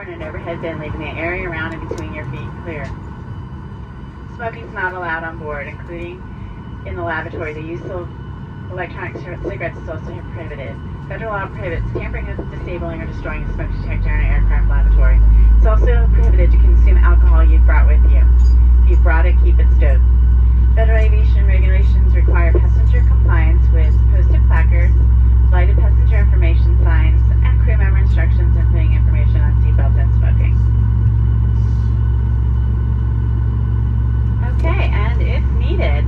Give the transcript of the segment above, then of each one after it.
in an overhead bin, leaving the area around and between your feet clear. Smoking is not allowed on board, including in the lavatory. The use of electronic cigarettes is also prohibited. Federal law prohibits tampering with, disabling, or destroying a smoke detector in an aircraft lavatory. It's also prohibited to consume alcohol you've brought with you. If you've brought it, keep it stowed. Federal aviation regulations require passenger compliance with posted placards, lighted passenger information signs, and crew member instructions, including information on seatbelts and smoking. Okay, and if needed,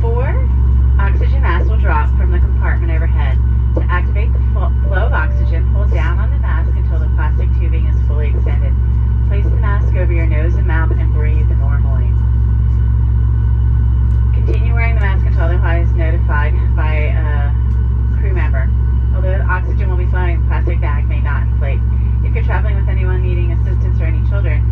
4 oxygen masks will drop from the compartment overhead. To activate the flow of oxygen, pull down on the mask until the plastic tubing is fully extended. Place the mask over your nose and mouth and breathe normally. Continue wearing the mask until otherwise notified by a crew member. Although the oxygen will be flowing, the plastic bag may not inflate. If you're traveling with anyone needing assistance or any children,